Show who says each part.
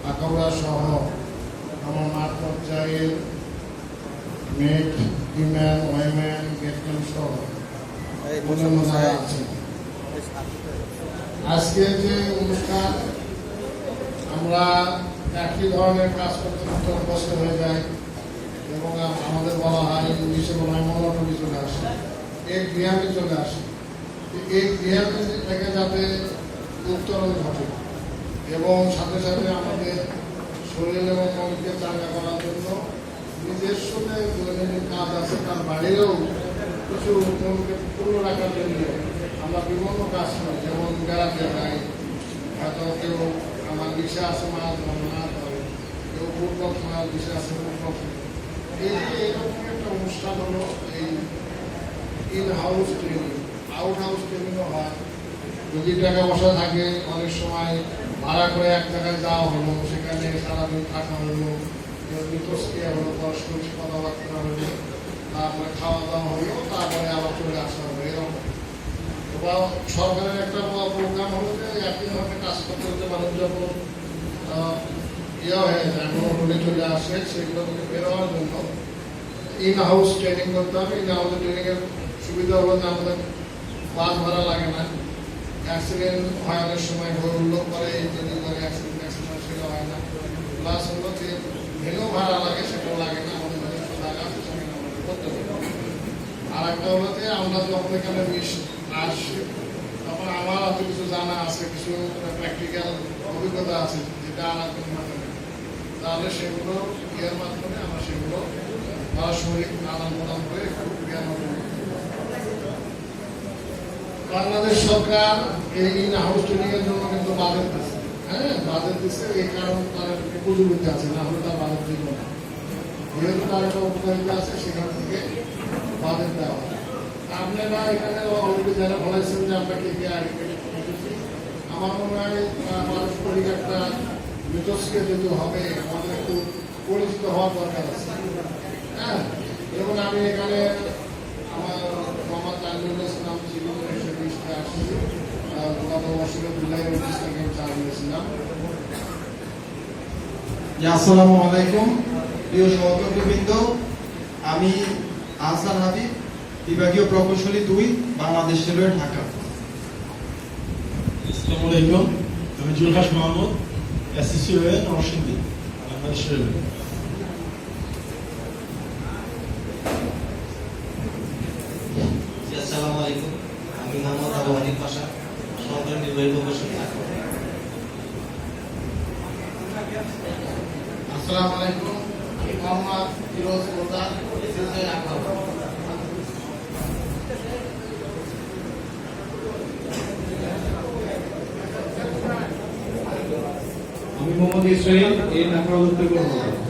Speaker 1: আখাউড়া সহ আমার মাঠ পর্যায়ের মেট উইমেন ওয়েমেন গেটম্যান সহ যারা আছে, আজকে যে অনুষ্ঠান আমরা একই ধরনের কাজ করতে করতে অভ্যস্ত হয়ে যায় এবং আমাদের বলা হয় ইংলিশে বলা হয় মনোটনি চলে আসে, এক ধ্যানে চলে আসে। এই ধ্যানে থেকে যাতে উত্তরণ ঘটে এবং সাথে সাথে আমাদের শরীর এবং মনকে চাঙ্গা করার জন্য নিজস্ব যে দৈনন্দিন কাজ আছে তার বাইরেও কিছু মনকে পূর্ণ রাখার জন্য আমরা বিভিন্ন কাজ করি, যেমন বেড়াতে যাই, হয়তো কেউ আমার বিষয় আছে মাছ না ধরে, কেউ ফুটবল খেলার বিষয় আছে ফুটবল খেলে। এই যে এরকম একটা অনুষ্ঠান হলো এই in house training, out house ট্রেনিংও হয়। যদি টাকা পয়সা থাকে অনেক সময় ভাড়া করে এক জায়গায় যাওয়া হলো, সেখানে সারাদিন থাকা হলো, মিথস্ক্রিয়া হলো, পরস্পর কথাবার্তা হলো, তারপরে খাওয়া দাওয়া হলো, তারপরে আবার চলে আসা হলো। এরকম বা সরকারের একটা প্রোগ্রাম হলো যে একই ধরনের কাজ করতে হতে মানুষ যখন হয়ে যায়, মনোটনে চলে আসে, সেগুলো থেকে বেরোয়ার জন্য ইন হাউস ট্রেনিং করতে হবে। ইন হাউস ট্রেনিংয়ের সুবিধা হলো যে আমাদের বাস ভাড়া লাগে না, অ্যাক্সিডেন্ট হয় অনেক সময় উল্লেখ করে ট্রেনিং করে অ্যাক্সিডেন্ট সেটা হয় না। প্লাস হলো যে ভেনু ভাড়া লাগে, সেটাও লাগে না, আমাদের নিজস্ব জায়গা আছে, সেখানে আমাদের করতে হবে। আর একটা হলো যে আমরা যখন এখানে আসছি তখন আমার হয়তো কিছু জানা আছে, কিছু প্র্যাকটিক্যাল অভিজ্ঞতা আছে যেটা আর কোনো মাধ্যমে, তাহলে সেগুলো ইয়ের মাধ্যমে আমরা সেগুলো পারস্পরিক আদান প্রদান করে জ্ঞান অর্জন করতে পারি। বাংলাদেশ সরকার এই ইন হাউস ট্রেনিং এর জন্য কিন্তু বাজেট দিচ্ছে, বাজেট দিচ্ছে, এই কারণ তার উপযোগিতা আছে, না হলে তার বাজেট দিব না। যেহেতু তার একটা উপকারিতা আছে, সেখান থেকে বাজেট দেওয়া হয়। আপনারা এখানে অলরেডি যারা বলেছেন যে আমরা কে কে আইডেন্টিফাই, আমার মনে হয় পারস্পরিক একটা মিথস্ক্রিয়া যেহেতু হবে, আমাদের একটু পরিচিত হওয়ার দরকার আছে। হ্যাঁ, এবং আমি এখানে আমার মোহাম্মদ তাজুল ইসলাম সিভিল সার্ভিসে আসছি, গত বছরের জুলাই 29 থেকে চাল নিয়েছিলাম।
Speaker 2: আসসালামু আলাইকুম প্রিয় সহকর্মীবৃন্দ, আমি আহসান হাবিব, বিভাগীয় প্রকৌশলী 2, বাংলাদেশ রেলওয়ে, ঢাকা।
Speaker 3: আসসালামু আলাইকুম, আমি জুলহাস মাহমুদ, এসএসসিওএ নরসিংদী, বাংলাদেশ রেলওয়ে।
Speaker 4: আসসালামু আলাইকুম, আমি মোহাম্মদ আবু হানিফ পাশা, সহকারী নির্বাহী প্রকৌশলী, ঢাকা।
Speaker 1: আসসালামু আলাইকুম, আমি মোহাম্মদ ফিরোজ প্রধান, ঢাকা।
Speaker 5: আমি মোহাম্মদ ইসরাইল, এই ঢাকা উত্তর কলকাতা।